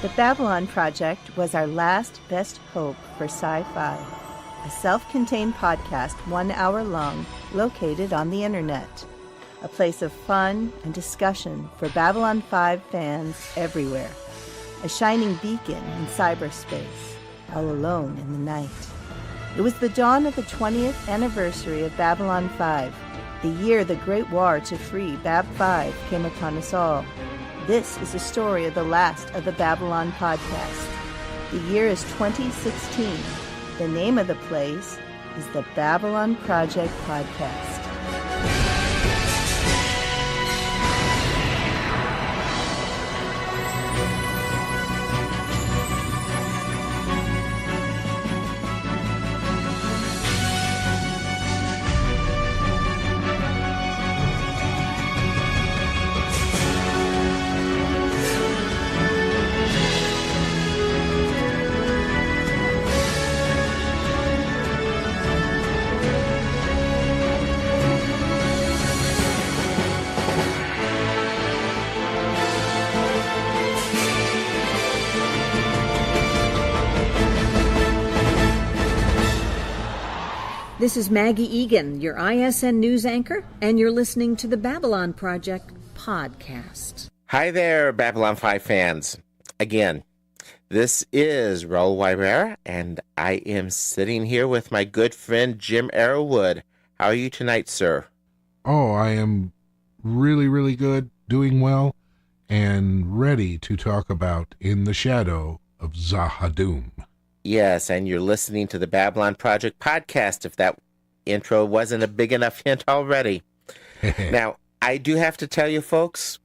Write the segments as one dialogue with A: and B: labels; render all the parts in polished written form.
A: The Babylon Project was our last best hope for sci-fi, a self-contained podcast 1 hour long located on the internet, a place of fun and discussion for Babylon 5 fans everywhere, a shining beacon in cyberspace, all alone in the night. It was the dawn of the 20th anniversary of Babylon 5, the year the Great War to free Bab 5 came upon us all. This is the story of the last of the Babylon podcast. The year is 2016. The name of the place is the Babylon Project Podcast.
B: This is Maggie Egan, your ISN news anchor, and you're listening to the Babylon Project podcast.
C: Hi there, Babylon 5 fans. Again, this is Raul Wybera, and I am sitting here with my good friend Jim Arrowwood. How are you tonight, sir?
D: Oh, I am really, really good, doing well, and ready to talk about In the Shadow of Zha Ha Dum.
C: Yes, and you're listening to the Babylon Project podcast, if that intro wasn't a big enough hint already. Now, I do have to tell you, folks,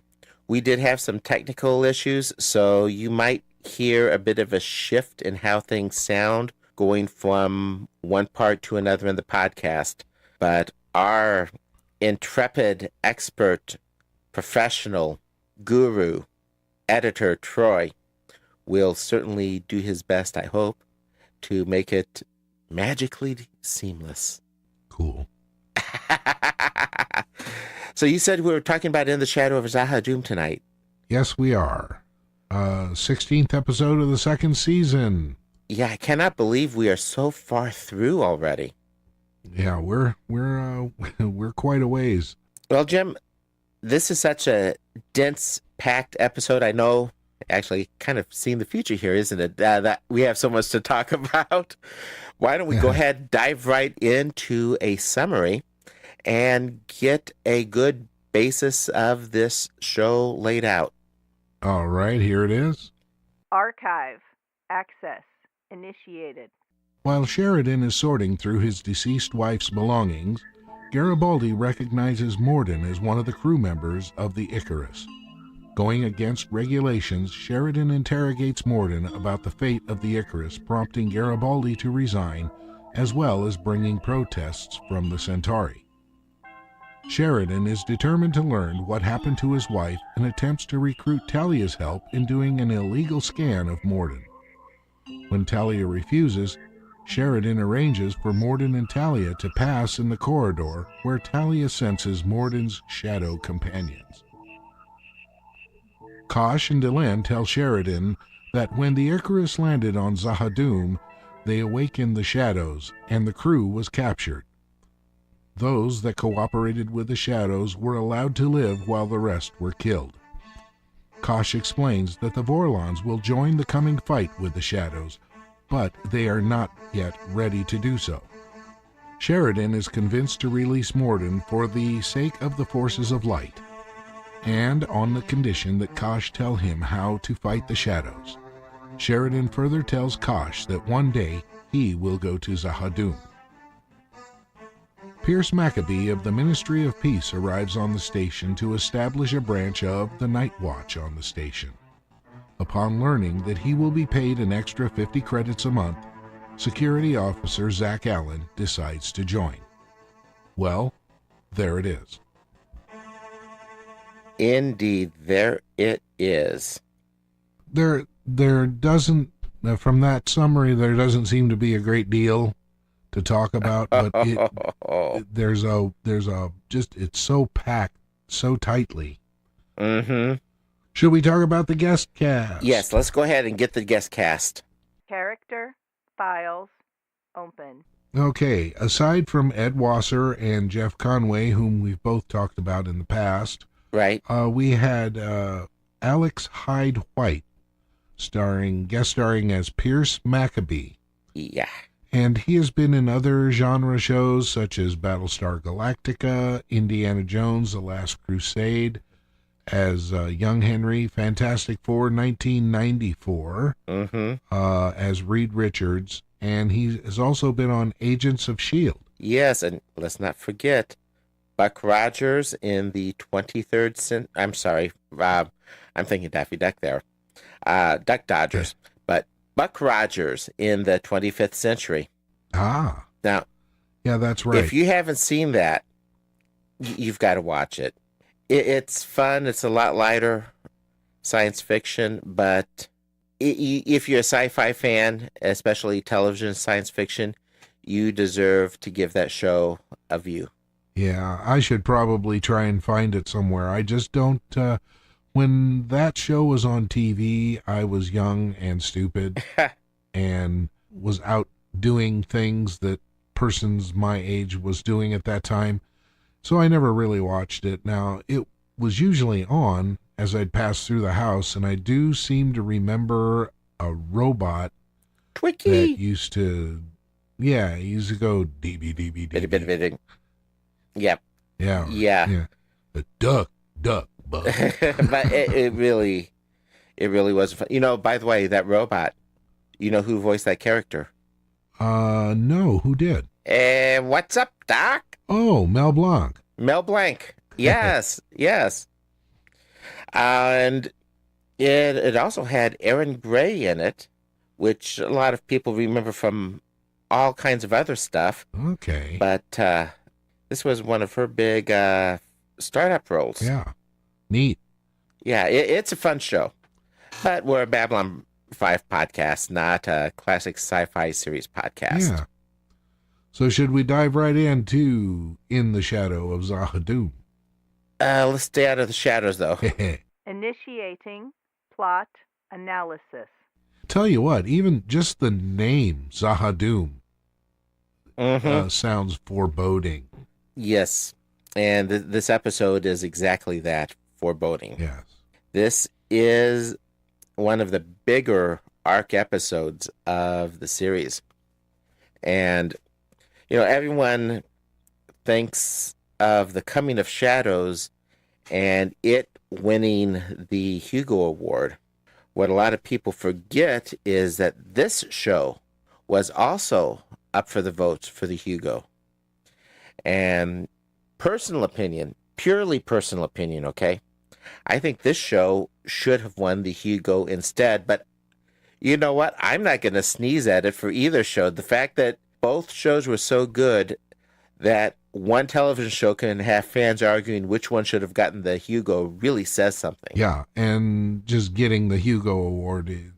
C: we did have some technical issues, so you might hear a bit of a shift in how things sound going from one part to another in the podcast. But our intrepid, expert, professional, guru, editor, Troy, will certainly do his best, I hope, to make it magically seamless.
D: Cool.
C: So you said we were talking about In the Shadow of Zha Ha Dum tonight.
D: Yes, we are. 16th episode of the second season.
C: Yeah, I cannot believe we are so far through already.
D: Yeah, we're quite a ways.
C: Well, Jim, this is such a dense, packed episode. I know, actually, kind of seeing the future here, isn't it? That we have so much to talk about. Why don't we go ahead, dive right into a summary, and get a good basis of this show laid out.
D: All right, here it is.
A: Archive. Access. Initiated.
D: While Sheridan is sorting through his deceased wife's belongings, Garibaldi recognizes Morden as one of the crew members of the Icarus. Going against regulations, Sheridan interrogates Morden about the fate of the Icarus, prompting Garibaldi to resign, as well as bringing protests from the Centauri. Sheridan is determined to learn what happened to his wife and attempts to recruit Talia's help in doing an illegal scan of Morden. When Talia refuses, Sheridan arranges for Morden and Talia to pass in the corridor where Talia senses Morden's shadow companions. Kosh and Delenn tell Sheridan that when the Icarus landed on Zha Ha Dum, they awakened the shadows and the crew was captured. Those that cooperated with the shadows were allowed to live while the rest were killed. Kosh explains that the Vorlons will join the coming fight with the shadows, but they are not yet ready to do so. Sheridan is convinced to release Morden for the sake of the forces of light, and on the condition that Kosh tell him how to fight the shadows. Sheridan further tells Kosh that one day he will go to Zha Ha Dum. Pierce Maccabee of the Ministry of Peace arrives on the station to establish a branch of the Nightwatch on the station. Upon learning that he will be paid an extra 50 credits a month, security officer Zach Allen decides to join. Well, there it is.
C: Indeed, there it is.
D: There doesn't, from that summary, there doesn't seem to be a great deal to talk about, but it's so packed so tightly.
C: Mm-hmm.
D: Should we talk about the guest cast?
C: Yes, let's go ahead and get the guest cast.
A: Character, files, open.
D: Okay, aside from Ed Wasser and Jeff Conway, whom we've both talked about in the past,
C: Right.
D: we had Alex Hyde White guest starring as Pierce Maccabee.
C: Yeah.
D: And he has been in other genre shows such as Battlestar Galactica, Indiana Jones, The Last Crusade, as Young Henry, Fantastic Four, 1994, as Reed Richards, and he has also been on Agents of S.H.I.E.L.D.
C: Yes, and let's not forget Buck Rogers in the 23rd century. I'm sorry, I'm thinking Daffy Duck there. Duck Dodgers. But Buck Rogers in the 25th century.
D: Ah.
C: Now,
D: yeah, that's right.
C: if you haven't seen that, you've got to watch it. It's fun. It's a lot lighter science fiction, but if you're a sci-fi fan, especially television science fiction, you deserve to give that show a view.
D: Yeah, I should probably try and find it somewhere. I just don't... when that show was on TV, I was young and stupid and was out doing things that persons my age was doing at that time. So I never really watched it. Now, it was usually on as I'd pass through the house, and I do seem to remember a robot
C: Twiki
D: that used to go DB.
C: Yep.
D: Yeah. The duck, bug.
C: But it really was fun. You know, by the way, that robot, you know who voiced that character?
D: No, who did?
C: What's up, Doc?
D: Oh, Mel Blanc.
C: Mel Blanc. Yes, yes. And it also had Erin Gray in it, which a lot of people remember from all kinds of other stuff.
D: Okay.
C: But this was one of her big startup roles.
D: Yeah. Neat.
C: Yeah, it's a fun show. But we're a Babylon 5 podcast, not a classic sci-fi series podcast.
D: Yeah. So should we dive right into In the Shadow of Zha Ha Dum?
C: Let's stay out of the shadows, though.
A: Initiating plot analysis.
D: Tell you what, even just the name Zha Ha Dum sounds foreboding.
C: Yes, and this episode is exactly that, foreboding.
D: Yes.
C: This is one of the bigger arc episodes of the series. And, you know, everyone thinks of the Coming of Shadows and it winning the Hugo Award. What a lot of people forget is that this show was also up for the votes for the Hugo. And personal opinion, purely personal opinion, okay? I think this show should have won the Hugo instead, but you know what? I'm not going to sneeze at it for either show. The fact that both shows were so good that one television show can have fans arguing which one should have gotten the Hugo really says something.
D: Yeah, and just getting the Hugo Award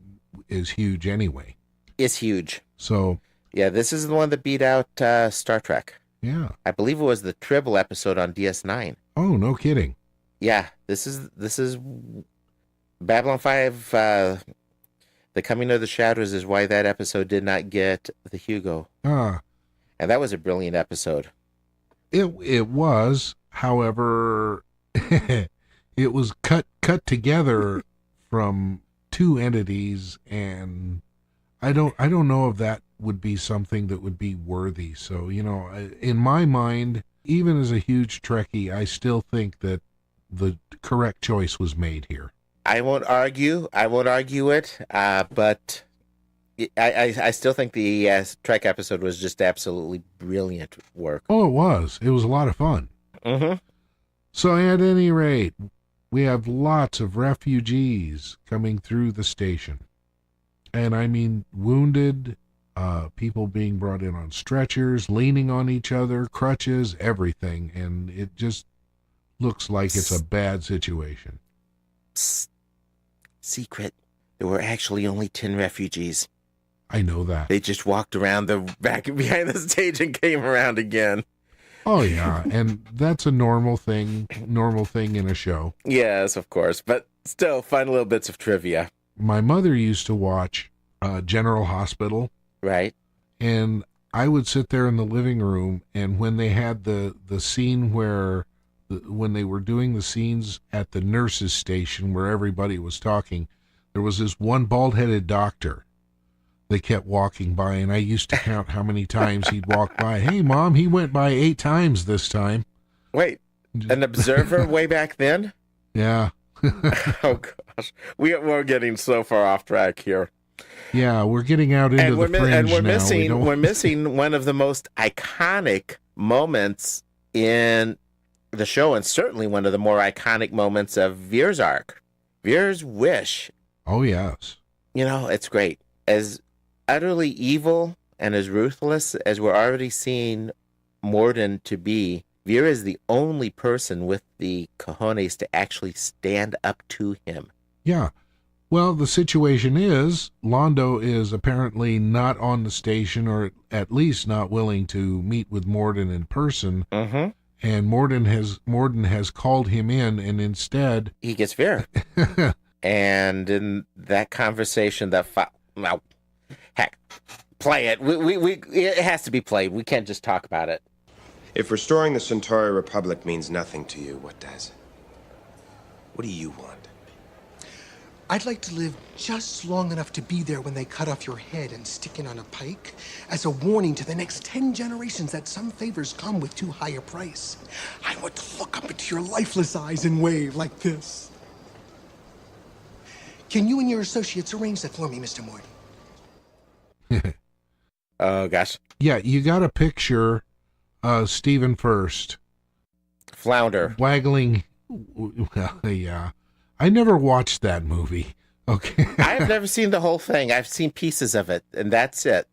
D: is huge anyway.
C: It's huge.
D: So...
C: yeah, this is the one that beat out Star Trek.
D: Yeah.
C: I believe it was the Tribble episode on DS9.
D: Oh, no kidding.
C: Yeah, this is Babylon 5, The Coming of the Shadows is why that episode did not get the Hugo.
D: Ah.
C: And that was a brilliant episode.
D: It was, however, it was cut together from two entities, and I don't know if that would be something that would be worthy. So, you know, in my mind, even as a huge Trekkie, I still think that the correct choice was made here.
C: I won't argue it, but I still think the Trek episode was just absolutely brilliant work.
D: Oh, it was. It was a lot of fun.
C: Mm-hmm.
D: So at any rate, we have lots of refugees coming through the station. And I mean wounded, people being brought in on stretchers, leaning on each other, crutches, everything. And it just looks like it's a bad situation.
C: Psst. Secret. There were actually only 10 refugees.
D: I know that.
C: They just walked around the back behind the stage and came around again.
D: Oh, yeah. And that's a normal thing in a show.
C: Yes, of course. But Still, fun little bits of trivia.
D: My mother used to watch General Hospital,
C: Right.
D: and I would sit there in the living room, and when they had the scene where, when they were doing the scenes at the nurses' station where everybody was talking, there was this one bald-headed doctor. They kept walking by, and I used to count how many times he'd walk by. Hey, Mom, he went by 8 times this time.
C: Wait, an observer way back then?
D: Yeah.
C: Oh, gosh. We're getting so far off track here.
D: Yeah, we're getting out into the fringe
C: and we're
D: now.
C: We're missing one of the most iconic moments in the show, and certainly one of the more iconic moments of Veer's arc. Veer's wish.
D: Oh, yes.
C: You know, it's great. As utterly evil and as ruthless as we're already seeing Morden to be, Veer is the only person with the cojones to actually stand up to him.
D: Yeah. Well, the situation is, Londo is apparently not on the station, or at least not willing to meet with Morden in person.
C: Mm-hmm.
D: And Morden has called him in, and instead
C: he gets Veer. And in that conversation, well, heck, play it. It has to be played. We can't just talk about it.
E: If restoring the Centauri Republic means nothing to you, what does? What do you want?
F: I'd like to live just long enough to be there when they cut off your head and stick it on a pike, as a warning to the next 10 generations that some favors come with too high a price. I want to look up into your lifeless eyes and wave like this. Can you and your associates arrange that for me, Mr. Morden?
C: Oh, gosh.
D: Yeah, you got to picture Stephen First.
C: Flounder.
D: Waggling. Well, yeah. I never watched that movie. Okay.
C: I've never seen the whole thing. I've seen pieces of it, and that's it.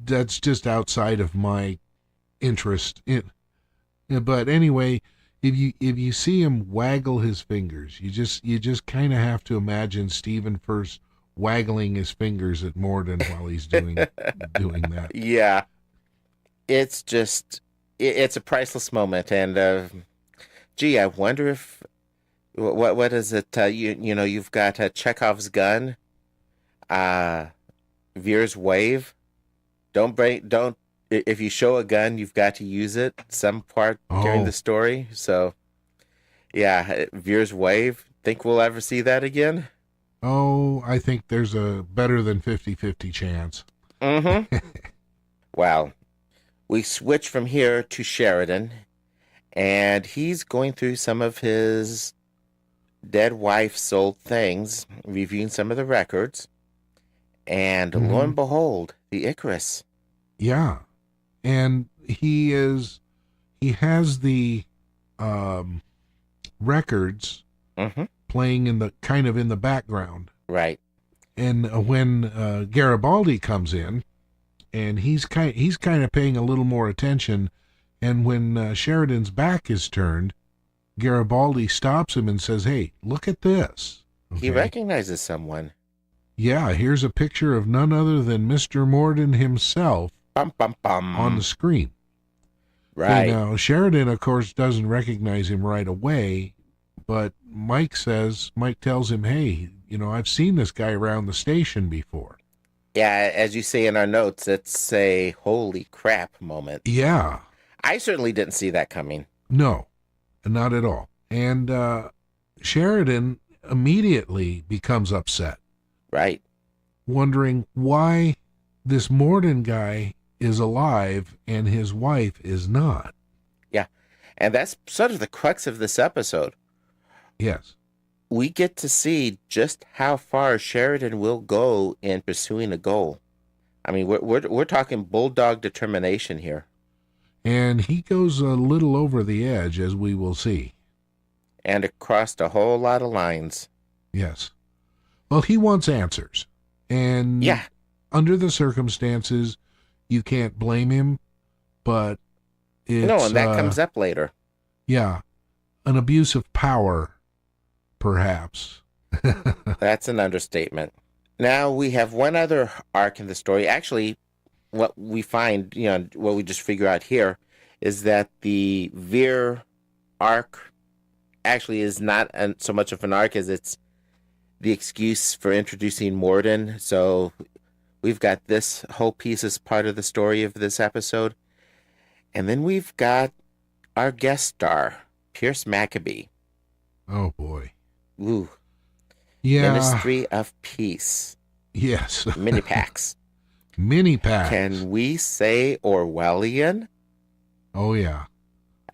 D: That's just outside of my interest. But anyway, if you see him waggle his fingers, you just kind of have to imagine Stephen First waggling his fingers at Morden while he's doing that.
C: Yeah. It's it's a priceless moment, and gee, I wonder if what is it? You've got Chekhov's gun, Veer's wave. If you show a gun, you've got to use it some part during the story. So, yeah, Veer's wave. Think we'll ever see that again?
D: Oh, I think there's a better than 50-50 chance.
C: Mm-hmm. Well, we switch from here to Sheridan, and he's going through some of his dead wife's old things, reviewing some of the records, and lo and behold, the Icarus.
D: Yeah, and he has the records playing in the background,
C: right?
D: And when Garibaldi comes in, and he's kind of paying a little more attention, and when Sheridan's back is turned, Garibaldi stops him and says, "Hey, look at this." Okay?
C: He recognizes someone.
D: Yeah, here's a picture of none other than Mr. Morden himself
C: on
D: the screen.
C: Right.
D: Okay, now, Sheridan, of course, doesn't recognize him right away, but Mike tells him, "Hey, I've seen this guy around the station before."
C: Yeah, as you say in our notes, it's a holy crap moment.
D: Yeah.
C: I certainly didn't see that coming.
D: No. Not at all. And Sheridan immediately becomes upset.
C: Right.
D: Wondering why this Morden guy is alive and his wife is not.
C: Yeah. And that's sort of the crux of this episode.
D: Yes.
C: We get to see just how far Sheridan will go in pursuing a goal. I mean, we're talking bulldog determination here.
D: And he goes a little over the edge, as we will see.
C: And across a whole lot of lines.
D: Yes. Well, he wants answers. And
C: yeah,
D: under the circumstances, you can't blame him, but it's...
C: No, and that comes up later.
D: Yeah. An abuse of power, perhaps.
C: That's an understatement. Now, we have one other arc in the story. Actually, what we find, what we just figure out here is that the Veer arc actually is not so much of an arc as it's the excuse for introducing Morden. So we've got this whole piece as part of the story of this episode. And then we've got our guest star, Pierce Maccabee.
D: Oh, boy.
C: Ooh.
D: Yeah.
C: Ministry of Peace.
D: Yes.
C: Mini packs.
D: Mini packs.
C: Can we say Orwellian?
D: Oh, yeah.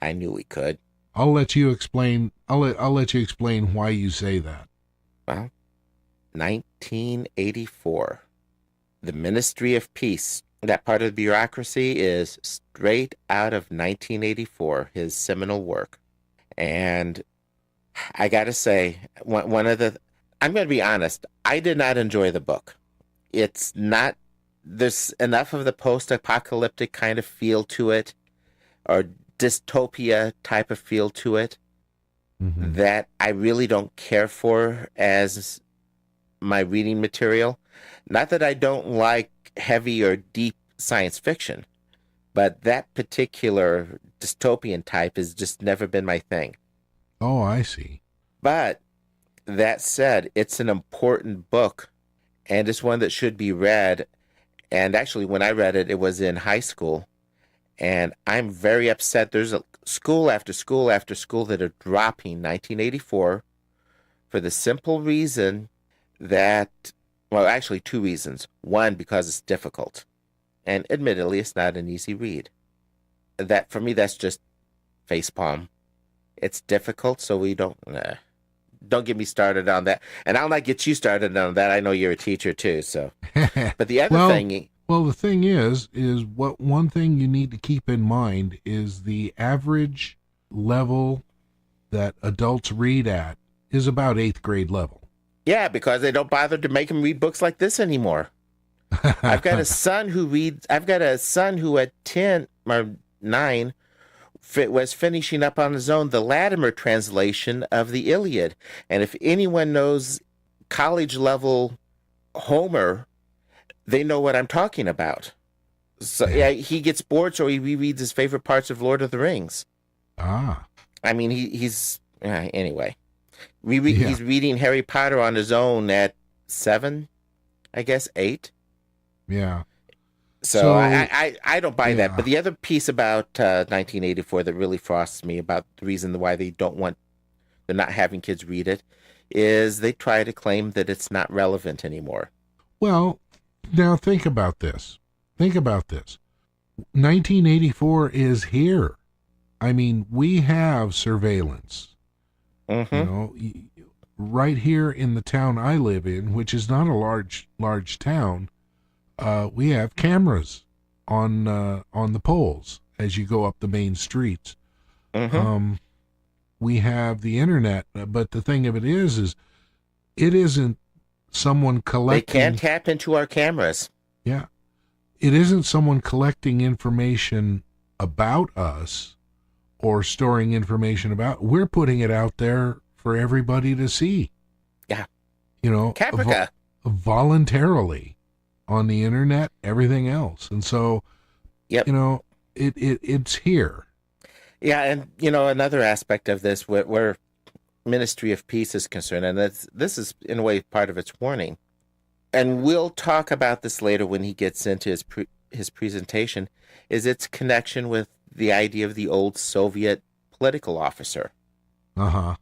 C: I knew we could.
D: I'll let you explain. I'll let you explain why you say that.
C: Well, 1984. The Ministry of Peace. That part of the bureaucracy is straight out of 1984, his seminal work. And I got to say, one of the... I'm going to be honest. I did not enjoy the book. It's not... There's enough of the post-apocalyptic kind of feel to it, or dystopia type of feel to it, that I really don't care for as my reading material. Not that I don't like heavy or deep science fiction, but that particular dystopian type has just never been my thing.
D: Oh, I see.
C: But that said, it's an important book, and it's one that should be read. And actually, when I read it, it was in high school. And I'm very upset. There's a school after school after school that are dropping 1984 for the simple reason that, well, actually two reasons. One, because it's difficult. And admittedly, it's not an easy read. That, for me, that's just facepalm. It's difficult, so we don't get me started on that. And I'll not get you started on that. I know you're a teacher too, so. But the other thing...
D: Well, the thing is what one thing you need to keep in mind is the average level that adults read at is about 8th grade level.
C: Yeah, because they don't bother to make them read books like this anymore. I've got a son who at 10 or 9 was finishing up on his own the Latimer translation of the Iliad. And if anyone knows college level Homer, they know what I'm talking about. So yeah, he gets bored, so he rereads his favorite parts of Lord of the Rings.
D: Ah.
C: I mean, he's anyway. He's reading Harry Potter on his own at 7, I guess 8.
D: Yeah.
C: So I don't buy that. But the other piece about 1984 that really frosts me about the reason why they're not having kids read it is they try to claim that it's not relevant anymore.
D: Well, now think about this. 1984 is here. I mean, we have surveillance.
C: Mm-hmm.
D: You know, right here in the town I live in, which is not a large town, we have cameras on the poles as you go up the main streets.
C: Mm-hmm.
D: We have the internet, but the thing of it is it isn't someone collecting...
C: They can't tap into our cameras.
D: Yeah. It isn't someone collecting information about us or storing information about... We're putting it out there for everybody to see.
C: Yeah.
D: You know,
C: Caprica.
D: Voluntarily on the internet, everything else. And so,
C: yep.
D: You know, it's here.
C: Yeah, and, you know, another aspect of this where Ministry of Peace is concerned, and this is in a way part of its warning, and we'll talk about this later when he gets into his presentation, is its connection with the idea of the old Soviet political officer.
D: Uh-huh.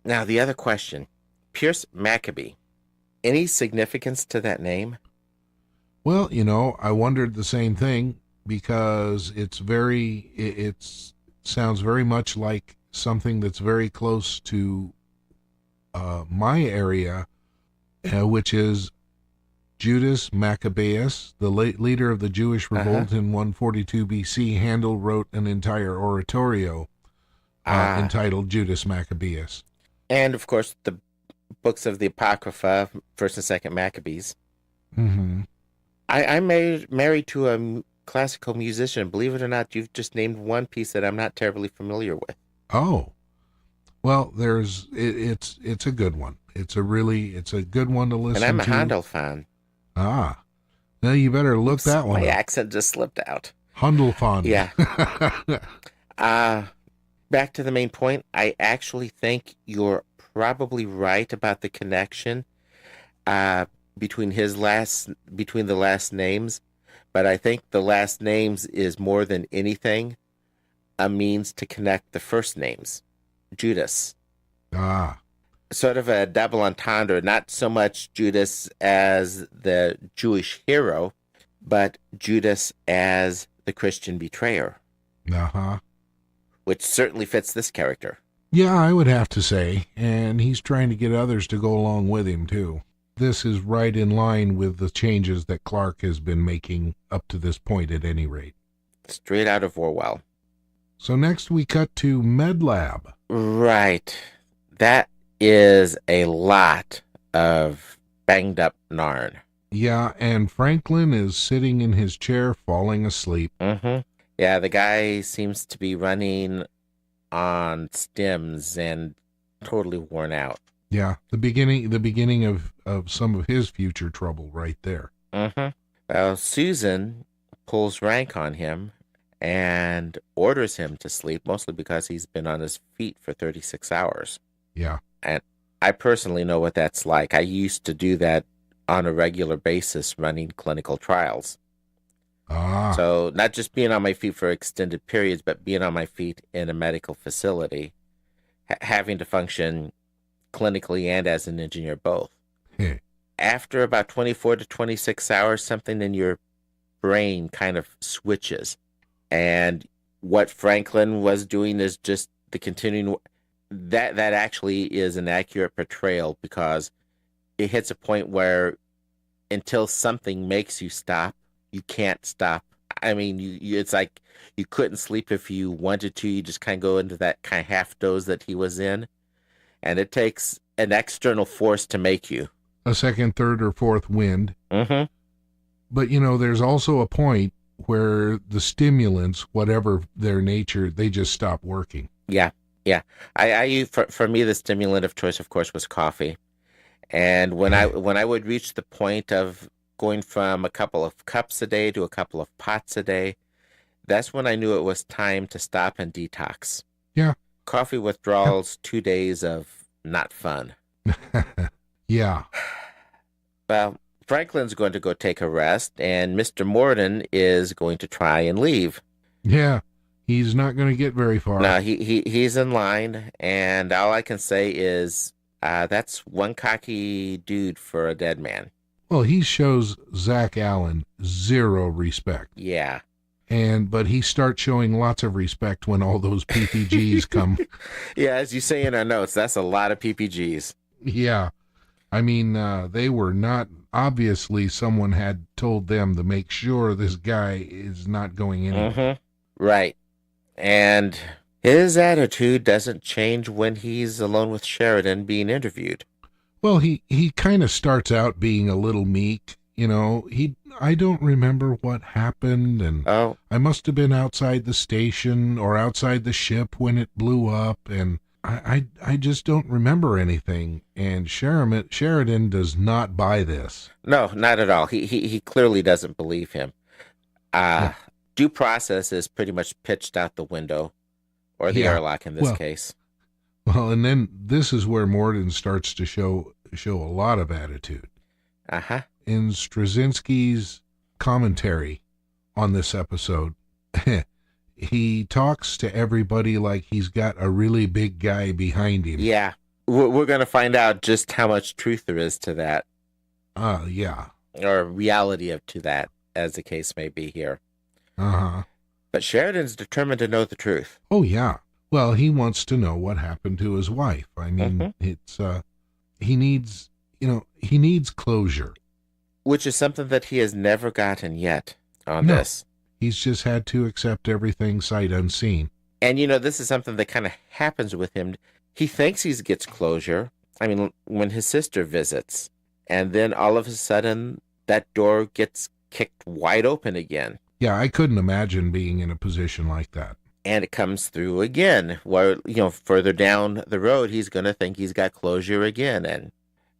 C: Now, the other question, Pierce Maccabee, any significance to that name?
D: Well, you know, I wondered the same thing because it sounds very much like something that's very close to my area, which is Judas Maccabeus, the leader of the Jewish revolt in 142 BC. Handel wrote an entire oratorio entitled Judas Maccabeus.
C: And, of course, the books of the Apocrypha, 1st and 2nd Maccabees.
D: Mm-hmm.
C: I'm married to a classical musician. Believe it or not, you've just named one piece that I'm not terribly familiar with.
D: Oh, well, it's a good one. It's a good one to listen to.
C: And I'm a Handel fan.
D: Ah, now you better look that one
C: My
D: up.
C: accent just slipped out.
D: Handel fan.
C: Yeah. back to the main point, I actually think you're probably right about the connection between between the last names, but I think the last names is more than anything a means to connect the first names. Judas.
D: Ah,
C: Sort of a double entendre, not so much Judas as the Jewish hero, but Judas as the Christian betrayer,
D: uh-huh.
C: which certainly fits this character.
D: Yeah, I would have to say, and he's trying to get others to go along with him, too. This is right in line with the changes that Clark has been making up to this point, at any rate.
C: Straight out of Orwell.
D: So next we cut to MedLab.
C: Right. That is a lot of banged up Narn.
D: Yeah, and Franklin is sitting in his chair falling asleep.
C: Mm-hmm. Yeah, the guy seems to be running on stims and totally worn out.
D: Yeah, the beginning of some of his future trouble right there.
C: Mm-hmm. Well, Susan pulls rank on him and orders him to sleep, mostly because he's been on his feet for 36 hours.
D: Yeah.
C: And I personally know what that's like. I used to do that on a regular basis running clinical trials.
D: Ah.
C: So not just being on my feet for extended periods, but being on my feet in a medical facility, having to function clinically and as an engineer both. After about 24 to 26 hours, something in your brain kind of switches. And what Franklin was doing is just the continuing... That actually is an accurate portrayal, because it hits a point where until something makes you stop, you can't stop. I mean, it's like you couldn't sleep if you wanted to. You just kind of go into that kind of half doze that he was in. And it takes an external force to make you.
D: A second, third, or fourth wind.
C: Mm-hmm.
D: But, there's also a point where the stimulants, whatever their nature, they just stop working.
C: Yeah. Yeah. For me, the stimulant of choice, of course, was coffee. And when I would reach the point of going from a couple of cups a day to a couple of pots a day, that's when I knew it was time to stop and detox.
D: Yeah.
C: Coffee withdrawals, 2 days of not fun.
D: Yeah.
C: Well, Franklin's going to go take a rest, and Mr. Morden is going to try and leave.
D: Yeah. He's not going to get very far.
C: No, he's in line, and all I can say is that's one cocky dude for a dead man.
D: Well, he shows Zach Allen zero respect.
C: Yeah.
D: But he starts showing lots of respect when all those PPGs come.
C: Yeah, as you say in our notes, that's a lot of PPGs.
D: Yeah. I mean, they were not... Obviously, someone had told them to make sure this guy is not going anywhere.
C: Mm-hmm. Right. And his attitude doesn't change when he's alone with Sheridan being interviewed.
D: Well, he kind of starts out being a little meek. I don't remember what happened, and I must have been outside the station or outside the ship when it blew up, and I just don't remember anything. And Sheridan does not buy this.
C: No, not at all. He clearly doesn't believe him. Due process is pretty much pitched out the window, or the airlock in this case.
D: Well, and then this is where Morden starts to show a lot of attitude.
C: Uh-huh.
D: In Straczynski's commentary on this episode, he talks to everybody like he's got a really big guy behind him.
C: Yeah. We're going to find out just how much truth there is to that.
D: Yeah.
C: Or reality to that, as the case may be here.
D: Uh-huh.
C: But Sheridan's determined to know the truth.
D: Oh, yeah. Well, he wants to know what happened to his wife. I mean, it's, he needs closure.
C: Which is something that he has never gotten yet on this.
D: He's just had to accept everything sight unseen.
C: And, this is something that kind of happens with him. He thinks he gets closure. I mean, when his sister visits, and then all of a sudden that door gets kicked wide open again.
D: Yeah, I couldn't imagine being in a position like that.
C: And it comes through again, where, further down the road, he's going to think he's got closure again. And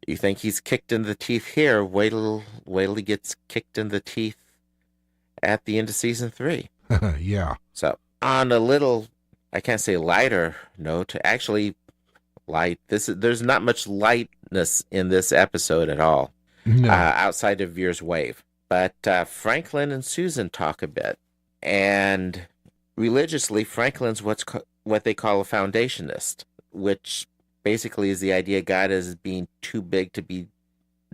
C: you think he's kicked in the teeth here, wait till he gets kicked in the teeth at the end of season 3.
D: Yeah.
C: So, on a little I can't say lighter note. Actually, light. There's not much lightness in this episode at all,
D: No.
C: outside of Veer's wave. But Franklin and Susan talk a bit, and religiously, Franklin's what they call a foundationist, which basically is the idea God is being too big to be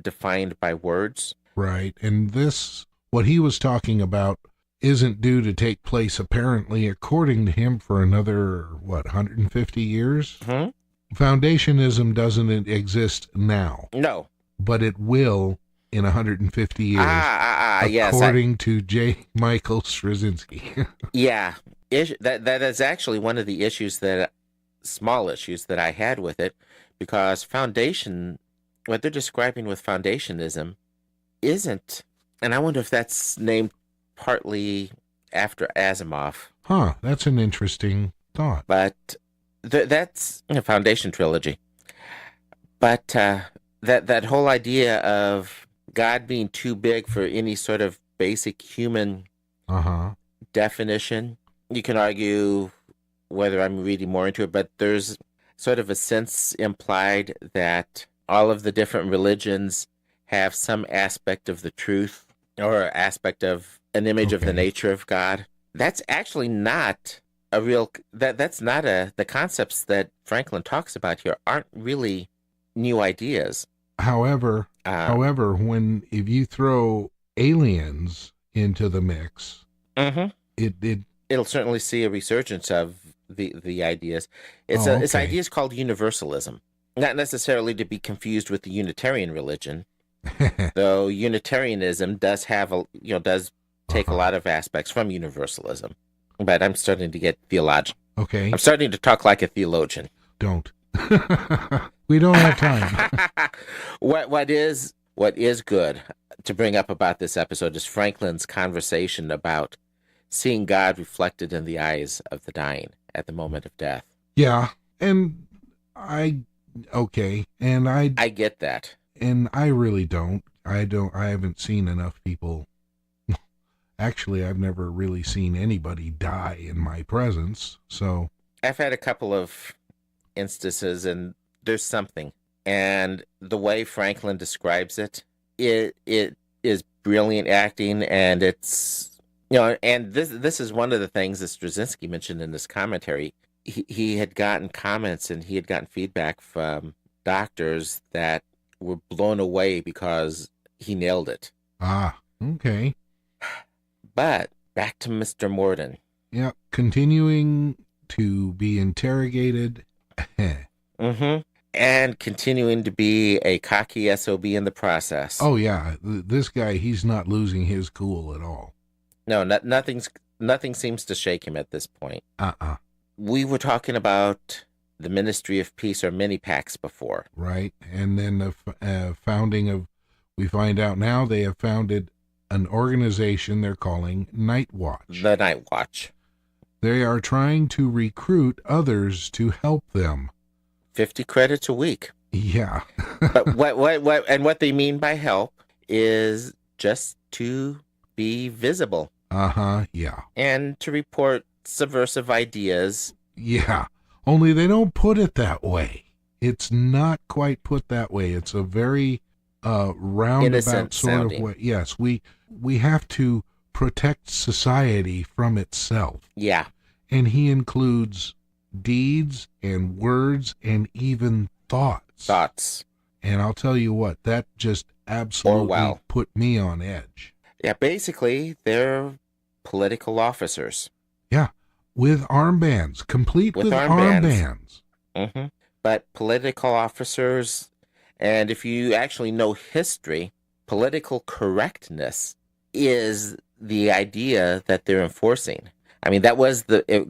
C: defined by words.
D: Right. And this, what he was talking about, isn't due to take place, apparently, according to him, for another, 150 years?
C: Hmm?
D: Foundationism doesn't exist now,
C: No.
D: but it will in 150 years,
C: Yes.
D: according to J. Michael Straczynski.
C: Yeah. That is actually one of the small issues that I had with it, because what they're describing with foundationism isn't, and I wonder if that's named partly after Asimov.
D: Huh, that's an interesting thought.
C: But that's a Foundation trilogy. But that whole idea of God being too big for any sort of basic human definition, you can argue whether I'm reading more into it, but there's sort of a sense implied that all of the different religions have some aspect of the truth or aspect of an image of the nature of God. That's actually not a real, that's not the concepts that Franklin talks about here aren't really new ideas.
D: However, if you throw aliens into the mix,
C: it'll certainly see a resurgence of the ideas. It's ideas called universalism, not necessarily to be confused with the Unitarian religion, though Unitarianism does have does take a lot of aspects from universalism. But I'm starting to get theological.
D: Okay.
C: I'm starting to talk like a theologian.
D: Don't. We don't have time.
C: What is good to bring up about this episode is Franklin's conversation about seeing God reflected in the eyes of the dying at the moment of death.
D: Yeah, and I
C: get that.
D: And I really don't. I haven't seen enough people. Actually, I've never really seen anybody die in my presence, so.
C: I've had a couple of instances, and there's something. And the way Franklin describes it is brilliant acting, and it's, and this is one of the things that Straczynski mentioned in this commentary. He had gotten comments and he had gotten feedback from doctors that were blown away because he nailed it.
D: Ah, okay.
C: But back to Mr. Morden.
D: Yeah, continuing to be interrogated.
C: And continuing to be a cocky SOB in the process.
D: Oh, yeah. This guy, he's not losing his cool at all.
C: No, nothing seems to shake him at this point. We were talking about the Ministry of Peace, or mini-PACs, before.
D: Right. And then the founding of, we find out now they have founded an organization they're calling Nightwatch.
C: The Nightwatch.
D: They are trying to recruit others to help them.
C: 50 credits a week.
D: Yeah.
C: But what they mean by help is just to be visible.
D: Yeah.
C: And to report subversive ideas.
D: Yeah. Only they don't put it that way. It's not quite put that way. It's a very roundabout
C: innocent
D: sort
C: sounding.
D: of way. Yes, we have to protect society from itself.
C: Yeah.
D: And he includes deeds and words and even thoughts. And I'll tell you what, that just absolutely put me on edge.
C: Yeah, basically, they're political officers.
D: Yeah, with armbands, complete with armbands.
C: But political officers, and if you actually know history, political correctness is the idea that they're enforcing. I mean, that was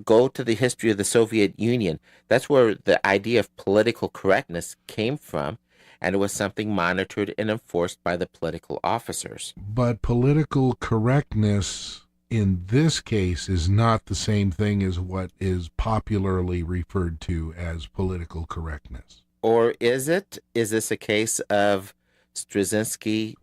C: go to the history of the Soviet Union. That's where the idea of political correctness came from, and it was something monitored and enforced by the political officers.
D: But political correctness in this case is not the same thing as what is popularly referred to as political correctness.
C: Or is it? Is this a case of Straczynski,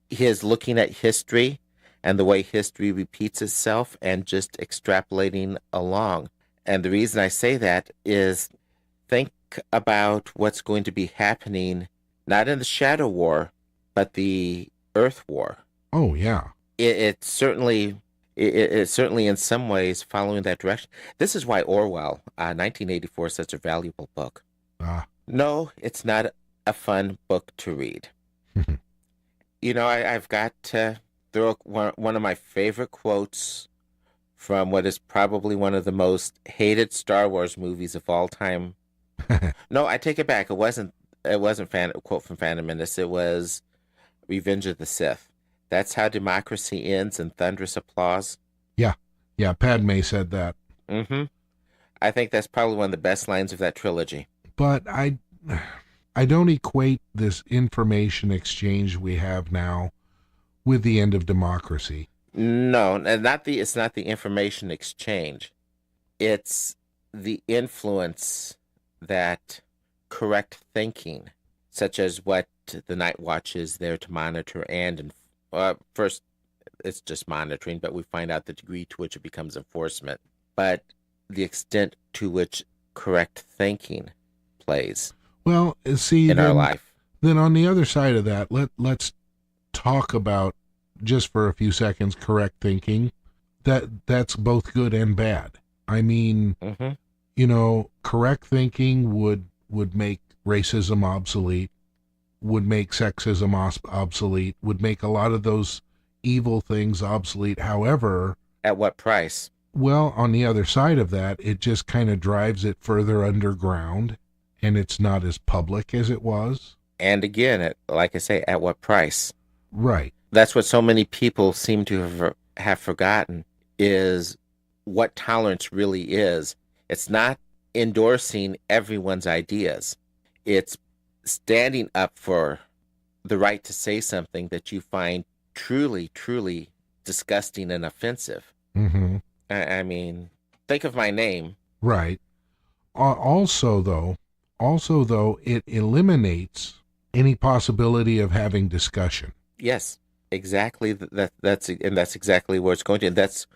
C: his looking at history and the way history repeats itself and just extrapolating along? And the reason I say that is think about what's going to be happening, not in the Shadow War, but the Earth War.
D: Oh, yeah.
C: It's certainly in some ways following that direction. This is why Orwell, 1984, is such a valuable book. No, it's not a fun book to read. I've got to throw one of my favorite quotes from what is probably one of the most hated Star Wars movies of all time. No, I take it back. It wasn't a quote from Phantom Menace. It was Revenge of the Sith. That's how democracy ends in thunderous applause.
D: Yeah, Padme said that.
C: Mm-hmm. I think that's probably one of the best lines of that trilogy.
D: But I don't equate this information exchange we have now with the end of democracy.
C: No, it's not the information exchange. It's the influence that correct thinking, such as what the Nightwatch is there to monitor and first, it's just monitoring, but we find out the degree to which it becomes enforcement. But the extent to which correct thinking plays in our life.
D: Then on the other side of that, let's talk about, just for a few seconds, correct thinking. That's both good and bad. I mean, correct thinking would make racism obsolete, would make sexism obsolete, would make a lot of those evil things obsolete. However,
C: at what price?
D: Well, on the other side of that, it just kind of drives it further underground, and it's not as public as it was.
C: And again, like I say, at what price?
D: Right.
C: That's what so many people seem to have forgotten, is what tolerance really is. It's not endorsing everyone's ideas. It's standing up for the right to say something that you find truly, truly disgusting and offensive.
D: Mm-hmm.
C: I mean, think of my name.
D: Right. Also, though, it eliminates any possibility of having discussion.
C: Yes, exactly. That's exactly where it's going to. And that's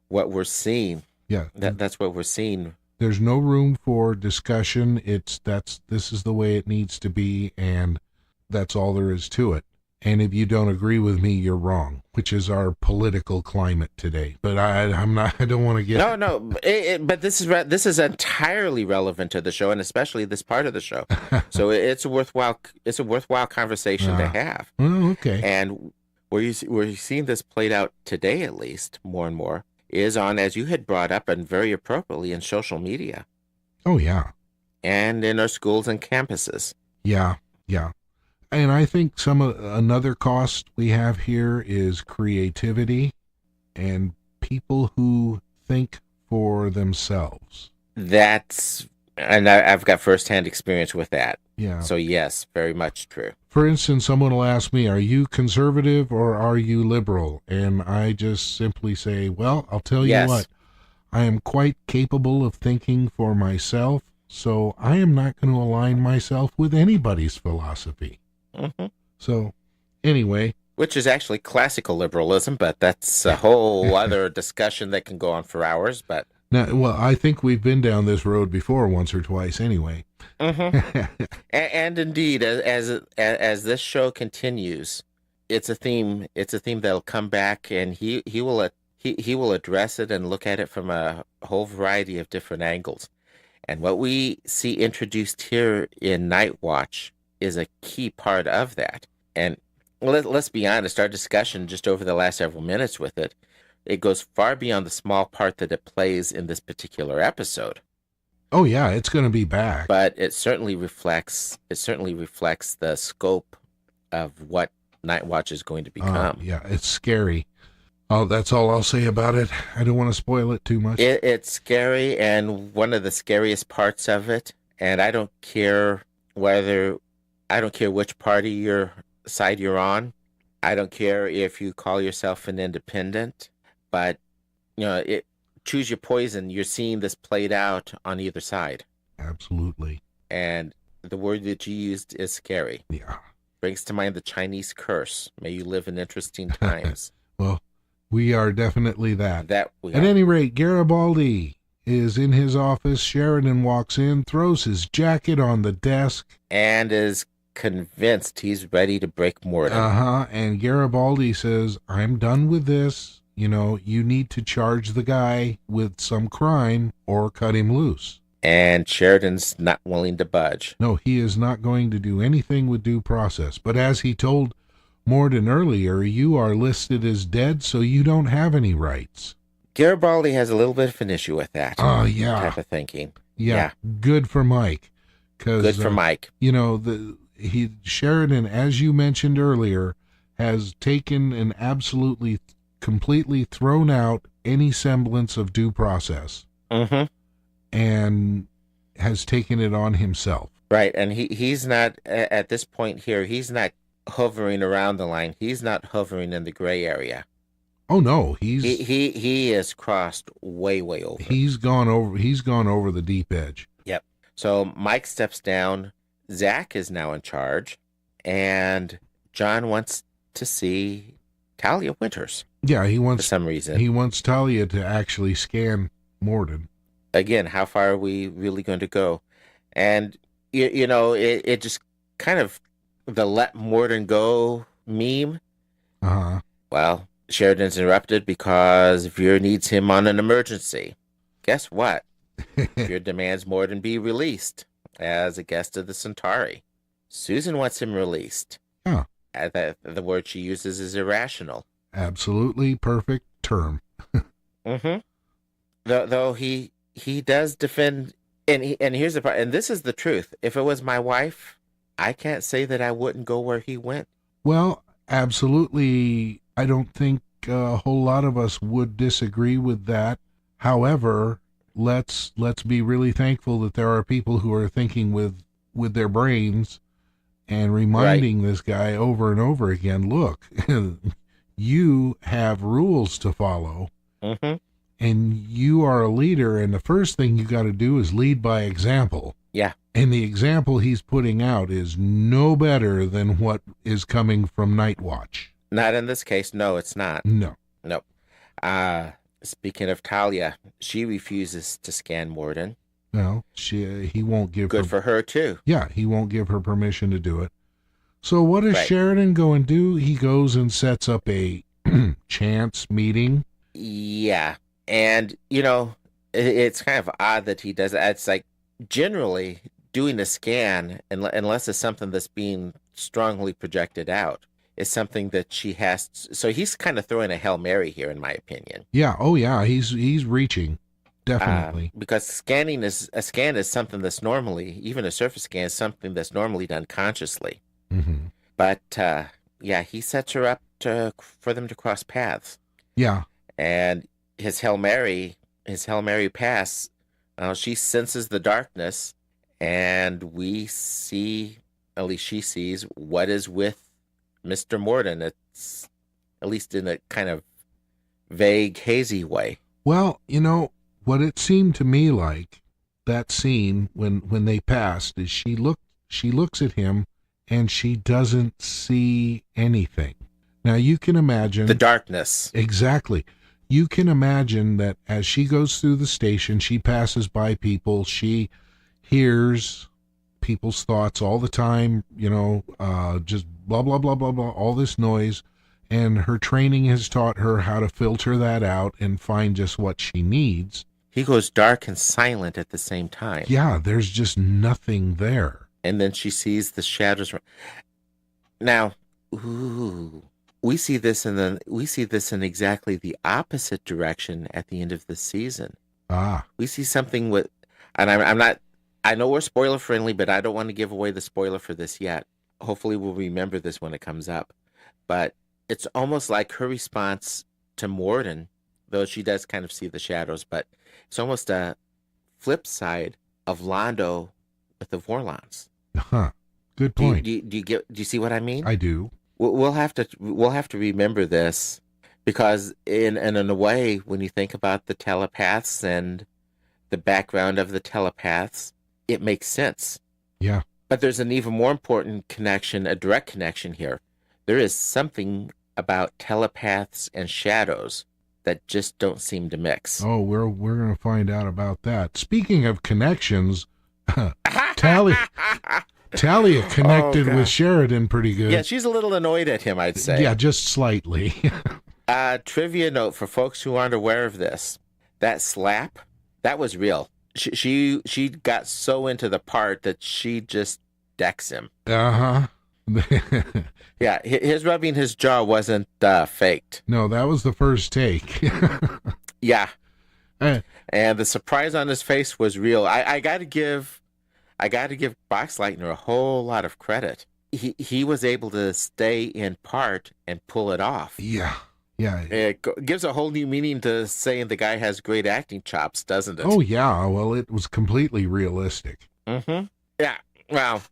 C: what we're seeing.
D: Yeah.
C: That's what we're seeing.
D: There's no room for discussion. This is the way it needs to be, and that's all there is to it. And if you don't agree with me, you're wrong, which is our political climate today. But I don't want to get
C: but this is entirely relevant to the show, and especially this part of the show. So it's a worthwhile conversation to have.
D: Oh, okay.
C: And where you're seeing this played out today, at least more and more, is on, as you had brought up, and very appropriately, in social media.
D: Oh yeah.
C: And in our schools and campuses.
D: Yeah. And I think another cost we have here is creativity and people who think for themselves.
C: And I've got firsthand experience with that.
D: Yeah.
C: So yes, very much true.
D: For instance, someone will ask me, are you conservative or are you liberal? And I just simply say, well, I'll tell you what, I am quite capable of thinking for myself, so I am not going to align myself with anybody's philosophy.
C: Mm-hmm.
D: So, anyway.
C: Which is actually classical liberalism, but that's a whole other discussion that can go on for hours. But
D: well, I think we've been down this road before once or twice anyway.
C: Mm-hmm. and indeed, as this show continues, it's a theme that'll come back, and he will address it and look at it from a whole variety of different angles. And what we see introduced here in Nightwatch is a key part of that. And let's be honest, our discussion just over the last several minutes with it goes far beyond the small part that it plays in this particular episode.
D: Oh yeah, it's going to be back.
C: But it certainly reflects the scope of what Nightwatch is going to become.
D: Yeah, it's scary. Oh, that's all I'll say about it. I don't want to spoil it too much.
C: It's scary, and one of the scariest parts of it, and I don't care which side you're on. I don't care if you call yourself an independent, but choose your poison. You're seeing this played out on either side.
D: Absolutely.
C: And the word that you used is scary.
D: Yeah.
C: Brings to mind the Chinese curse. May you live in interesting times.
D: Well, we are definitely that.
C: That we
D: At any rate, Garibaldi, is in his office. Sheridan walks in, throws his jacket on the desk.
C: And is convinced he's ready to break Morden.
D: And Garibaldi says, I'm done with this. You know, you need to charge the guy with some crime or cut him loose.
C: And Sheridan's not willing to budge.
D: No, he is not going to do anything with due process. But as he told Morden earlier, you are listed as dead, so you don't have any rights.
C: Garibaldi has a little bit of an issue with that.
D: Yeah.
C: Type of thinking.
D: Yeah. Good for Mike.
C: Good for Mike.
D: You know, Sheridan, as you mentioned earlier, has taken and absolutely, completely thrown out any semblance of due process.
C: Mm-hmm.
D: And has taken it on himself.
C: Right, and he's not, at this point here, he's not hovering around the line. He's not hovering in the gray area.
D: Oh no,
C: he has crossed way over.
D: He's gone over the deep edge.
C: Yep. So Mike steps down. Zach is now in charge, and John wants to see Talia Winters.
D: Yeah, for
C: some reason
D: he wants Talia to actually scan Morden.
C: Again, how far are we really going to go? And you know, it just kind of the let Morden go meme. Well, Sheridan's interrupted because Veer needs him on an emergency. Guess what? Veer demands Morden be released as a guest of the Centauri. Susan wants him released. The word she uses is irrational.
D: Absolutely perfect term.
C: Mm-hmm. Though he does defend, and here's the part, and this is the truth. If it was my wife, I can't say that I wouldn't go where he went.
D: Well, absolutely. I don't think a whole lot of us would disagree with that. However, let's be really thankful that there are people who are thinking with their brains and reminding this guy over and over again, look, you have rules to follow.
C: Mm-hmm.
D: And you are a leader, and the first thing you got to do is lead by example.
C: Yeah.
D: And the example he's putting out is no better than what is coming from Nightwatch.
C: Not in this case. No, it's not.
D: No.
C: Speaking of Talia, she refuses to scan Morden.
D: No, he won't give
C: Good for her, too.
D: Yeah, he won't give her permission to do it. So what does Sheridan go and do? He goes and sets up a chance meeting.
C: Yeah. And, you know, it's kind of odd that he does it. It's like generally doing a scan, unless it's something that's being strongly projected out, is something that she has. So he's kind of throwing a Hail Mary here, in my opinion.
D: Yeah. Oh, yeah. He's reaching. Definitely.
C: Because a scan is something that's normally, even a surface scan is something that's normally done consciously.
D: Mm-hmm.
C: But, he sets her up for them to cross paths.
D: Yeah.
C: And his Hail Mary pass, she senses the darkness, and we see, at least she sees, what is with Mr. Morden. It's at least in a kind of vague, hazy way.
D: Well, you know, what it seemed to me like, that scene when they passed, is she looks at him, and she doesn't see anything. Now, you can imagine...
C: the darkness.
D: Exactly. You can imagine that as she goes through the station, she passes by people, she hears people's thoughts all the time, you know, just blah, blah, blah, blah, blah, all this noise, and her training has taught her how to filter that out and find just what she needs.
C: He goes dark and silent at the same time.
D: Yeah, there's just nothing there.
C: And then she sees the shadows. Now, we see this in exactly the opposite direction at the end of the season. We see something with, and I'm not. I know we're spoiler friendly, but I don't want to give away the spoiler for this yet. Hopefully, we'll remember this when it comes up. But it's almost like her response to Morden, though she does kind of see the shadows. But it's almost a flip side of Londo with the Vorlons.
D: Good point.
C: Do you see what I mean?
D: I do.
C: We'll have to remember this, because in a way, when you think about the telepaths and the background of the telepaths, it makes sense.
D: Yeah.
C: But there's an even more important connection, a direct connection here. There is something about telepaths and shadows that just don't seem to mix.
D: Oh, we're going to find out about that. Speaking of connections, Talia connected with Sheridan pretty good.
C: Yeah, she's a little annoyed at him, I'd say.
D: Yeah, just slightly.
C: Trivia note for folks who aren't aware of this. That slap, that was real. She got so into the part that she just decks him.
D: Uh-huh.
C: Yeah, his rubbing his jaw wasn't faked.
D: No, that was the first take.
C: Yeah. And the surprise on his face was real. I got to give Boxleitner a whole lot of credit. He was able to stay in part and pull it off.
D: Yeah.
C: It gives a whole new meaning to saying the guy has great acting chops, doesn't it?
D: Oh, yeah. Well, it was completely realistic.
C: Mm-hmm. Yeah. Well,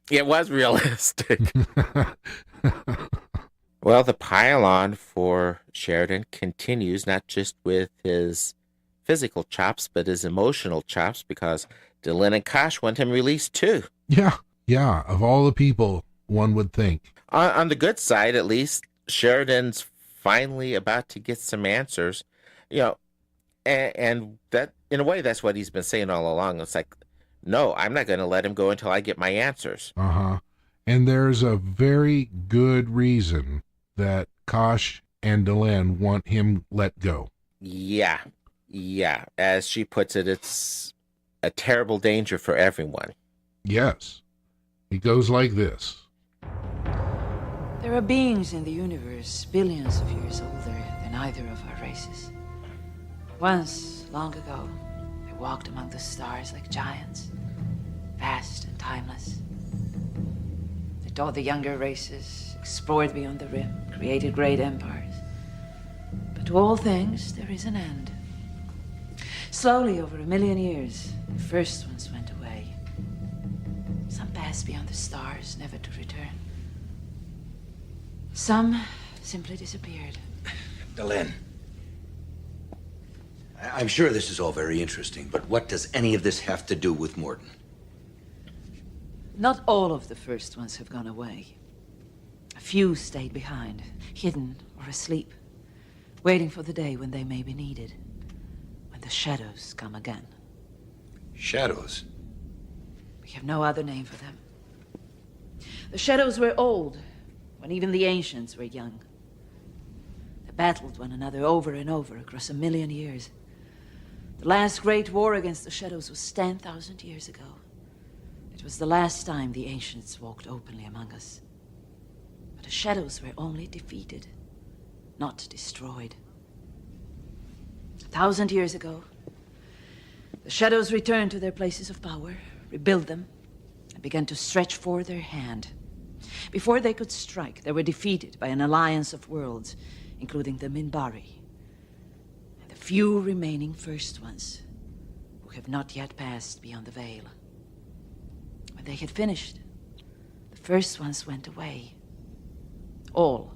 C: it was realistic. Well, the pile-on for Sheridan continues, not just with his physical chops, but his emotional chops, because Delenn and Kosh want him released too.
D: Yeah. Of all the people, one would think.
C: On the good side, at least, Sheridan's finally about to get some answers, and that, in a way, that's what he's been saying all along. It's like, no, I'm not going to let him go until I get my answers.
D: Uh-huh. And there's a very good reason that Kosh and Delenn want him let go.
C: Yeah. As she puts it, it's a terrible danger for everyone.
D: Yes. It goes like this.
G: There are beings in the universe billions of years older than either of our races. Once, long ago, they walked among the stars like giants, vast and timeless. They taught the younger races, explored beyond the rim, created great empires. But to all things, there is an end. Slowly, over 1 million years, the first ones went away. Some passed beyond the stars, never to return. Some simply disappeared.
H: Delenn, I'm sure this is all very interesting, but what does any of this have to do with Morden?
G: Not all of the first ones have gone away. A few stayed behind, hidden or asleep, waiting for the day when they may be needed, when the shadows come again.
H: Shadows?
G: We have no other name for them. The shadows were old, when even the ancients were young. They battled one another over and over across 1 million years. The last great war against the shadows was 10,000 years ago. It was the last time the ancients walked openly among us. But the shadows were only defeated, not destroyed. 1,000 years ago, the shadows returned to their places of power, rebuilt them, and began to stretch forth their hand. Before they could strike, they were defeated by an alliance of worlds, including the Minbari, and the few remaining first ones who have not yet passed beyond the veil. When they had finished, the first ones went away. All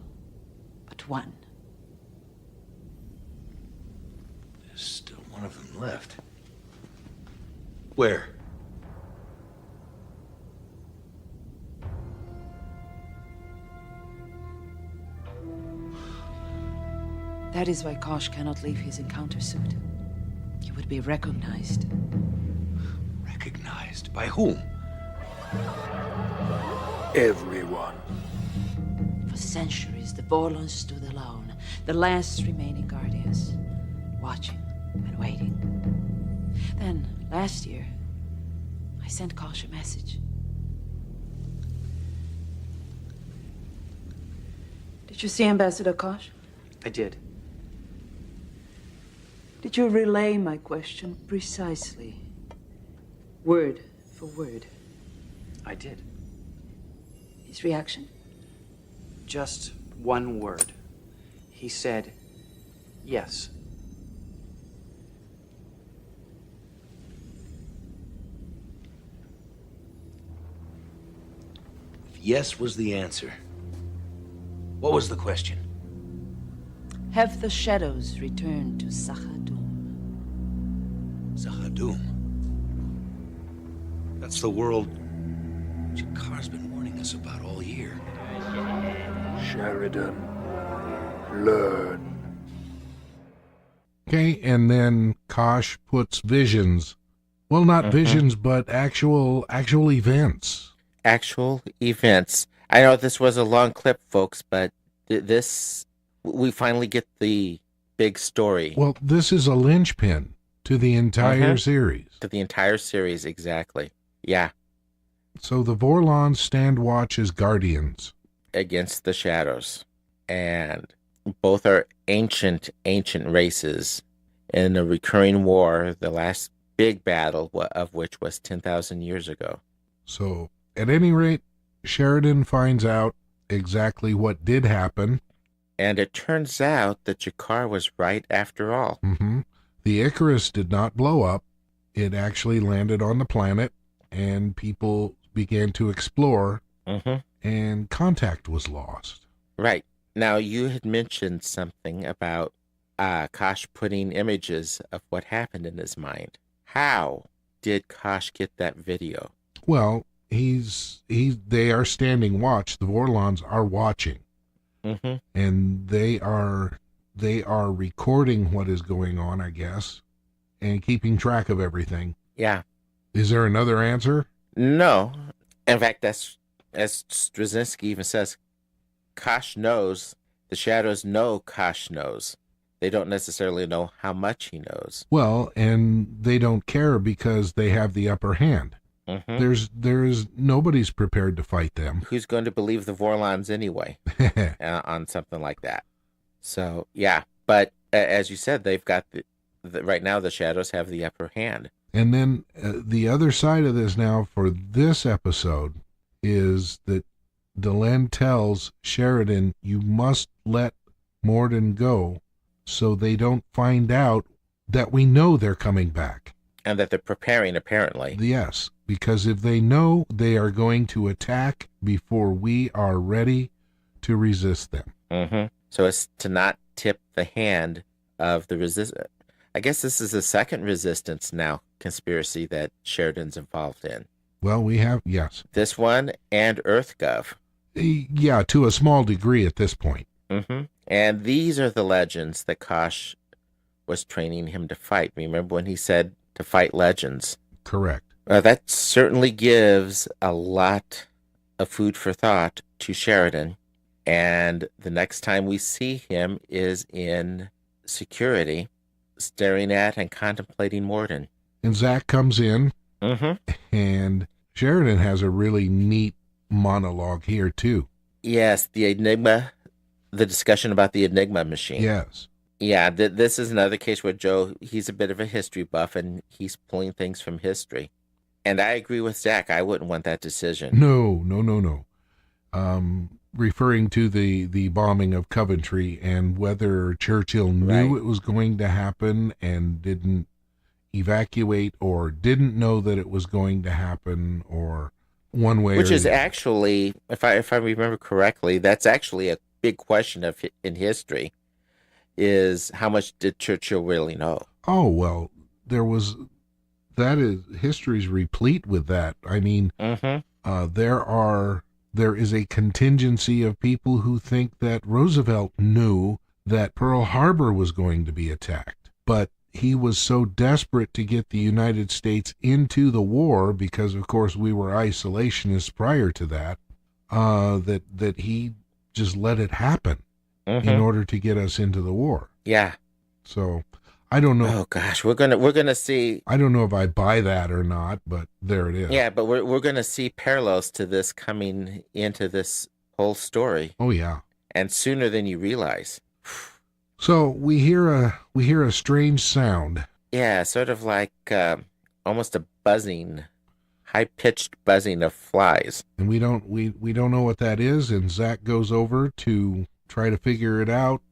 G: but one.
H: There's still one of them left. Where?
G: That is why Kosh cannot leave his encounter suit. He would be recognized.
H: Recognized? By whom?
I: Everyone.
G: For centuries, the Vorlons stood alone, the last remaining guardians, watching and waiting. Then, last year, I sent Kosh a message. Did you see Ambassador Kosh?
I: I did.
G: Did you relay my question precisely? Word for word?
I: I did.
G: His reaction?
I: Just one word. He said, yes.
H: If yes was the answer, what was the question?
G: Have the shadows returned to Zha Ha Dum?
H: Zha Ha Dum. That's the world Jakar's been warning us about all year.
I: Sheridan, learn.
D: Okay, and then Kosh puts visions. Well, not visions, but actual events.
C: Actual events. I know this was a long clip, folks, but we finally get the big story.
D: Well, this is a linchpin to the entire series.
C: To the entire series, exactly. Yeah.
D: So the Vorlons stand watch as guardians
C: against the shadows. And both are ancient races in a recurring war, the last big battle of which was 10,000 years ago.
D: So, at any rate, Sheridan finds out exactly what did happen.
C: And it turns out that Jakar was right after all.
D: The Icarus did not blow up. It actually landed on the planet, and people began to explore, and contact was lost.
C: Right. Now, you had mentioned something about Kosh putting images of what happened in his mind. How did Kosh get that video?
D: Well, they are standing watch. The Vorlons are watching, and they are recording what is going on, I guess, and keeping track of everything.
C: Yeah.
D: Is there another answer?
C: No. In fact, that's as Straczynski even says. Kosh knows. The shadows know Kosh knows. They don't necessarily know how much he knows.
D: Well, and they don't care because they have the upper hand. There's nobody's prepared to fight them.
C: Who's going to believe the Vorlons anyway on something like that? So, yeah. But as you said, they've got right now the shadows have the upper hand.
D: And then the other side of this now for this episode is that Delenn tells Sheridan, you must let Morden go so they don't find out that we know they're coming back.
C: And that they're preparing, apparently.
D: Yes, because if they know, they are going to attack before we are ready to resist them.
C: So it's to not tip the hand of the resistance. I guess this is the second resistance now conspiracy that Sheridan's involved in.
D: Well, we have, yes.
C: This one and EarthGov.
D: Yeah, to a small degree at this point.
C: And these are the legends that Kosh was training him to fight. Remember when he said to fight legends?
D: Correct.
C: That certainly gives a lot of food for thought to Sheridan. And the next time we see him is in security, staring at and contemplating Morden.
D: And Zach comes in, and Sheridan has a really neat monologue here, too.
C: Yes, the discussion about the Enigma machine.
D: Yes.
C: Yeah, this is another case where Joe, he's a bit of a history buff, and he's pulling things from history. And I agree with Zach. I wouldn't want that decision.
D: No. Referring to the bombing of Coventry and whether Churchill knew it was going to happen and didn't evacuate or didn't know that it was going to happen or one way
C: Which
D: or
C: is
D: the other.
C: Actually, if I remember correctly, that's actually a big question in history, is how much did Churchill really know?
D: Oh, well, history's replete with that. I mean, there is a contingency of people who think that Roosevelt knew that Pearl Harbor was going to be attacked, but he was so desperate to get the United States into the war, because of course we were isolationists prior to that, that he just let it happen in order to get us into the war.
C: Yeah.
D: So I don't know.
C: Oh gosh, we're gonna see.
D: I don't know if I buy that or not, but there it is.
C: Yeah, but we're gonna see parallels to this coming into this whole story.
D: Oh yeah,
C: and sooner than you realize.
D: So we hear a strange sound.
C: Yeah, sort of like almost a buzzing, high-pitched buzzing of flies.
D: And we don't know what that is. And Zach goes over to try to figure it out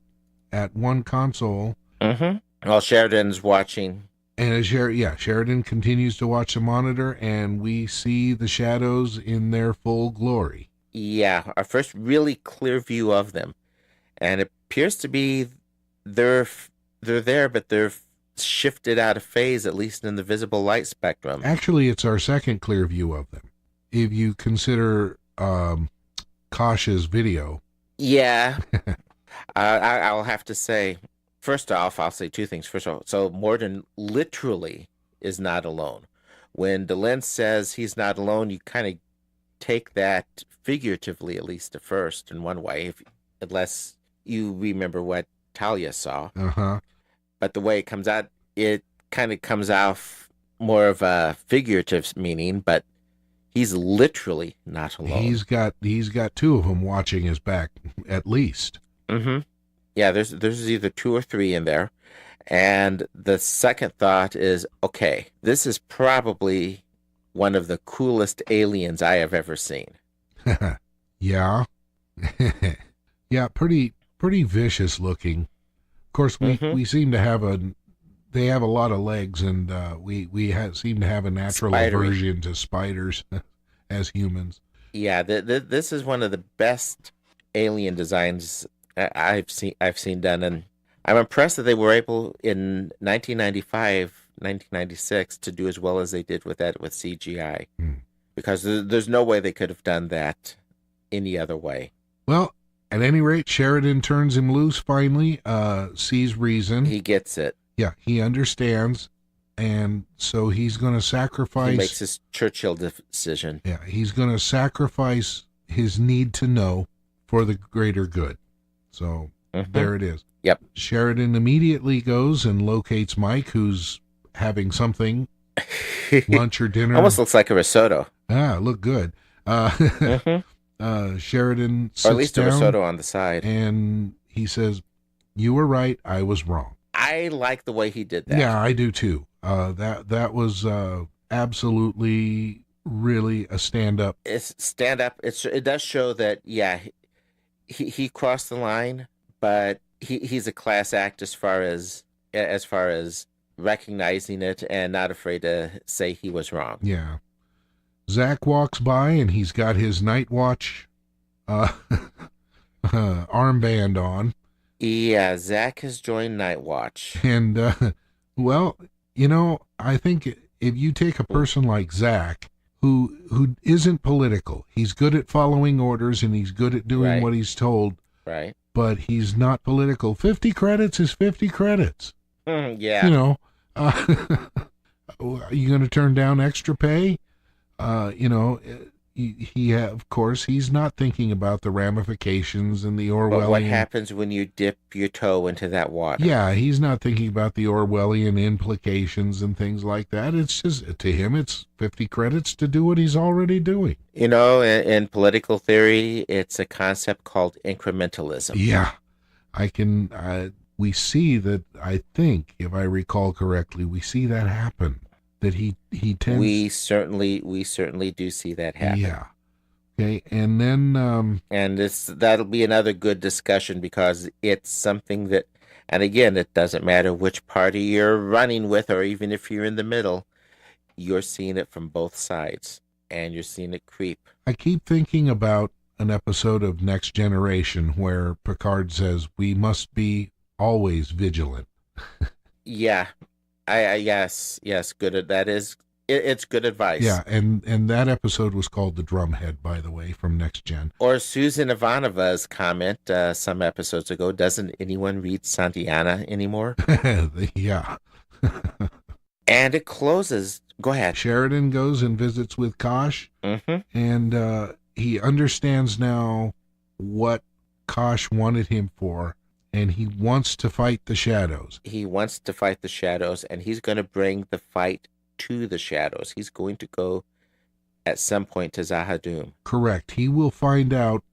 D: at one console.
C: While Sheridan's watching.
D: And Sheridan continues to watch the monitor, and we see the shadows in their full glory.
C: Yeah, our first really clear view of them, and it appears to be they're there, but they're shifted out of phase, at least in the visible light spectrum.
D: Actually, it's our second clear view of them, if you consider Kosh's video.
C: Yeah, I'll have to say, First off, I'll say two things. First of all, so Morden literally is not alone. When Delenn says he's not alone, you kind of take that figuratively, at least at first, in one way, unless you remember what Talia saw.
D: Uh-huh.
C: But the way it comes out, it kind of comes off more of a figurative meaning, but he's literally not alone.
D: He's got two of them watching his back, at least.
C: Mm-hmm. Yeah, there's either two or three in there. And the second thought is, okay, this is probably one of the coolest aliens I have ever seen.
D: Yeah. Yeah, pretty vicious looking. Of course, we seem to have they have a lot of legs, and we seem to have a natural aversion to spiders as humans.
C: Yeah, this is one of the best alien designs I've seen done, and I'm impressed that they were able in 1995, 1996 to do as well as they did with CGI, because there's no way they could have done that any other way.
D: Well, at any rate, Sheridan turns him loose finally, sees reason.
C: He gets it.
D: Yeah, he understands, and so he's going to sacrifice...
C: He makes his Churchill decision.
D: Yeah, he's going to sacrifice his need to know for the greater good. So, there it is.
C: Yep.
D: Sheridan immediately goes and locates Mike, who's having something, lunch or dinner.
C: Almost looks like a risotto.
D: Ah, look good. Sheridan sits
C: or at least
D: down,
C: a risotto on the side.
D: And he says, "You were right, I was wrong."
C: I like the way he did that.
D: Yeah, I do too. That was absolutely really a stand-up.
C: It's stand-up. It does show that, yeah, he crossed the line, but he's a class act as far as recognizing it and not afraid to say he was wrong.
D: Yeah. Zach walks by and he's got his Nightwatch armband on.
C: Yeah, Zach has joined Nightwatch.
D: And, well, you know, I think if you take a person like Zach, who isn't political, he's good at following orders and he's good at doing what he's told.
C: Right.
D: But he's not political. 50 credits is 50 credits.
C: Yeah.
D: You know, are you going to turn down extra pay? You know, of course, he's not thinking about the ramifications and the Orwellian.
C: But what happens when you dip your toe into that water?
D: Yeah, he's not thinking about the Orwellian implications and things like that. It's just, to him, it's 50 credits to do what he's already doing.
C: You know, in political theory, it's a concept called incrementalism.
D: Yeah, we see that, I think, if I recall correctly, we see that happen. That he tends.
C: We certainly do see that happen.
D: Yeah. Okay, and then
C: and that'll be another good discussion, because it's something that, and again, it doesn't matter which party you're running with, or even if you're in the middle, you're seeing it from both sides, and you're seeing it creep.
D: I keep thinking about an episode of Next Generation where Picard says we must be always vigilant.
C: Yeah. Yes, good. That is, it's good advice.
D: Yeah, and that episode was called The Drumhead, by the way, from Next Gen.
C: Or Susan Ivanova's comment some episodes ago, doesn't anyone read Santiana anymore?
D: Yeah.
C: And it closes. Go ahead.
D: Sheridan goes and visits with Kosh, and he understands now what Kosh wanted him for. And he wants to fight the shadows.
C: He wants to fight the shadows, and he's going to bring the fight to the shadows. He's going to go at some point to Zha Ha Dum.
D: Correct. He will find out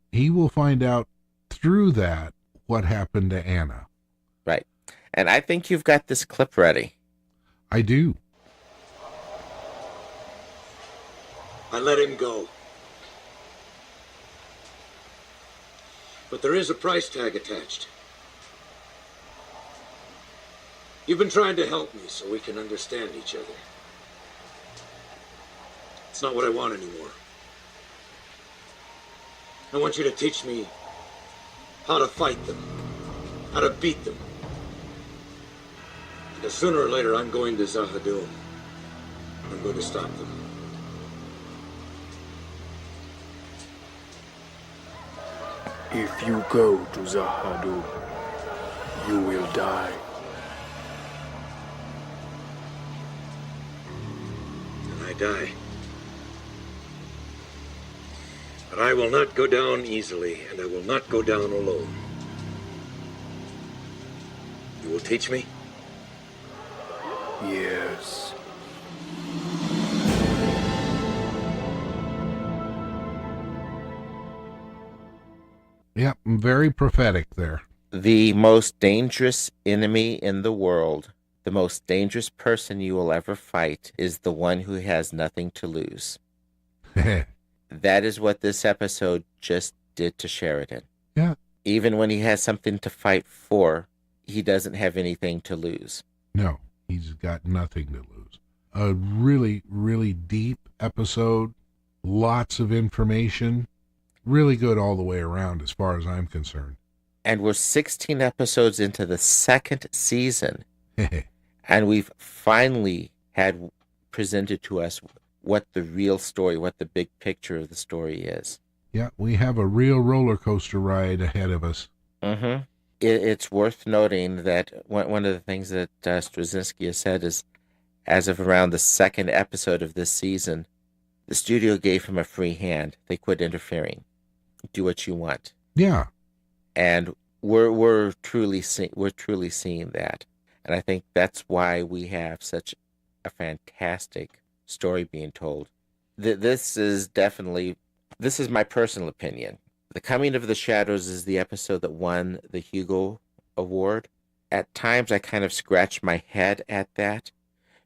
D: through that what happened to Anna.
C: Right. And I think you've got this clip ready.
D: I do.
J: I let him go. But there is a price tag attached. You've been trying to help me so we can understand each other. It's not what I want anymore. I want you to teach me how to fight them, how to beat them. Because sooner or later I'm going to Zha Ha Dum. I'm going to stop them.
K: If you go to Zha Ha Dum, you will die.
J: die. But I will not go down easily, and I will not go down alone. You will teach me?
F: Yes.
D: Yep, very prophetic there.
C: The most dangerous enemy in the world, the most dangerous person you will ever fight, is the one who has nothing to lose. That is what this episode just did to Sheridan.
D: Yeah.
C: Even when he has something to fight for, he doesn't have anything to lose.
D: No, he's got nothing to lose. A really, really deep episode. Lots of information. Really good all the way around as far as I'm concerned.
C: And we're 16 episodes into the second season. And we've finally had presented to us what the real story, what the big picture of the story is.
D: Yeah, we have a real roller coaster ride ahead of us.
C: Mm-hmm. It's worth noting that one of the things that Straczynski has said is, as of around the second episode of this season, the studio gave him a free hand. They quit interfering. Do what you want.
D: Yeah.
C: And we're truly seeing that. And I think that's why we have such a fantastic story being told. This is my personal opinion. The Coming of the Shadows is the episode that won the Hugo Award. At times I kind of scratch my head at that,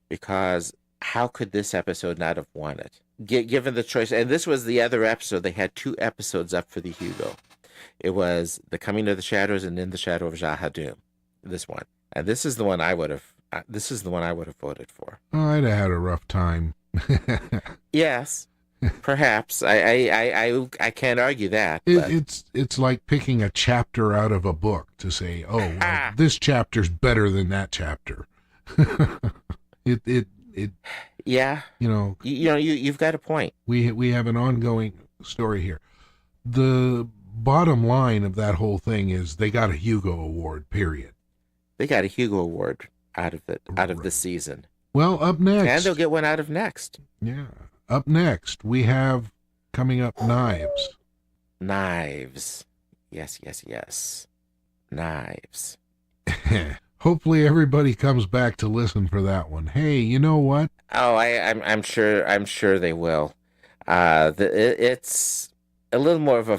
C: because how could this episode not have won it? Given the choice, and this was the other episode, they had 2 episodes up for the Hugo. It was The Coming of the Shadows and In the Shadow of Zha Ha Dum. This one. And this is the one I would have voted for.
D: Oh, I'd have had a rough time.
C: Yes, perhaps. I can't argue that.
D: It's like picking a chapter out of a book to say, oh, well, this chapter's better than that chapter.
C: Yeah. You've got a point.
D: We have an ongoing story here. The bottom line of that whole thing is they got a Hugo Award, period.
C: They got a Hugo Award out of the season.
D: Well, up next.
C: And they'll get one out of next.
D: Yeah. Up next, we have coming up Knives.
C: Knives. Yes. Knives.
D: Hopefully everybody comes back to listen for that one. Hey, you know what?
C: Oh, I'm sure they will. It's a little more of a.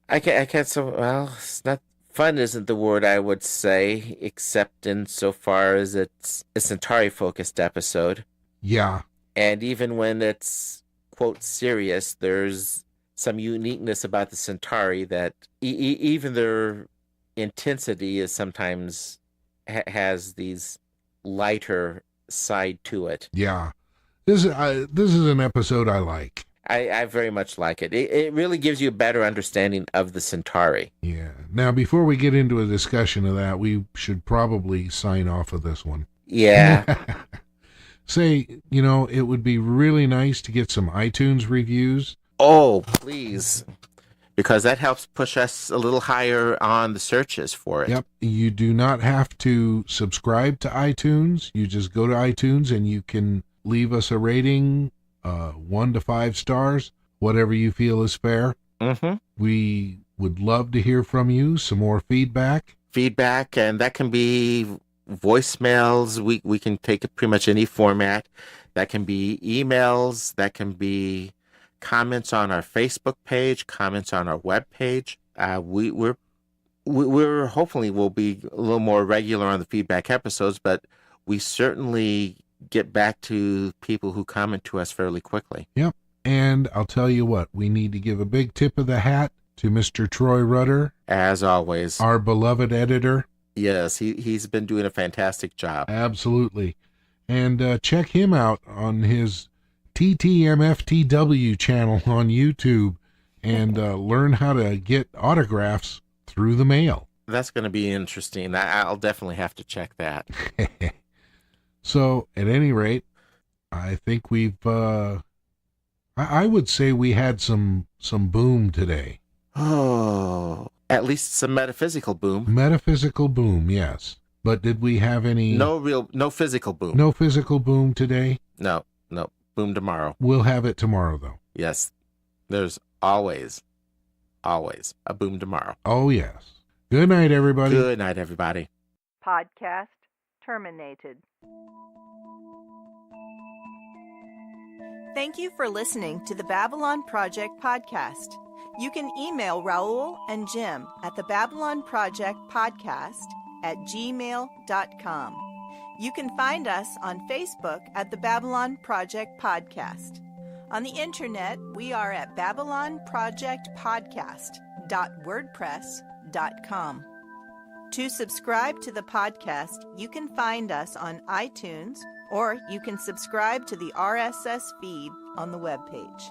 C: It's not. Fun isn't the word I would say, except insofar as it's a Centauri-focused episode.
D: Yeah.
C: And even when it's, quote, serious, there's some uniqueness about the Centauri that even their intensity is sometimes has these lighter side to it.
D: Yeah. This is an episode I like.
C: I very much like it. It really gives you a better understanding of the Centauri.
D: Yeah. Now, before we get into a discussion of that, we should probably sign off of this one.
C: Yeah.
D: Say, it would be really nice to get some iTunes reviews.
C: Oh, please. Because that helps push us a little higher on the searches for it.
D: Yep. You do not have to subscribe to iTunes. You just go to iTunes and you can leave us a rating. 1 to 5 stars, whatever you feel is fair.
C: Mm-hmm.
D: We would love to hear from you, some more feedback.
C: And that can be voicemails. We can take it pretty much any format. That can be emails. That can be comments on our Facebook page, comments on our web page. We're hopefully will be a little more regular on the feedback episodes, but we certainly get back to people who comment to us fairly quickly.
D: Yep. And I'll tell you what, we need to give a big tip of the hat to Mr. Troy Rudder.
C: As always.
D: Our beloved editor.
C: Yes, he's been doing a fantastic job.
D: Absolutely. And check him out on his TTMFTW channel on YouTube and learn how to get autographs through the mail.
C: That's going to be interesting. I'll definitely have to check that.
D: So, at any rate, I think we've, I would say we had some boom today.
C: Oh, at least some metaphysical boom.
D: Metaphysical boom, yes. But did we have any...
C: No physical boom.
D: No physical boom today?
C: No. Boom tomorrow.
D: We'll have it tomorrow, though.
C: Yes. There's always a boom tomorrow.
D: Oh, yes. Good night, everybody.
C: Good night, everybody.
A: Podcast terminated. Thank you for listening to the Babylon Project podcast. You can email Raul and Jim at the Babylon Project podcast at gmail.com. You can find us on Facebook at the Babylon Project Podcast. On the internet, we are at babylonprojectpodcast.wordpress.com. To subscribe to the podcast, you can find us on iTunes, or you can subscribe to the RSS feed on the webpage.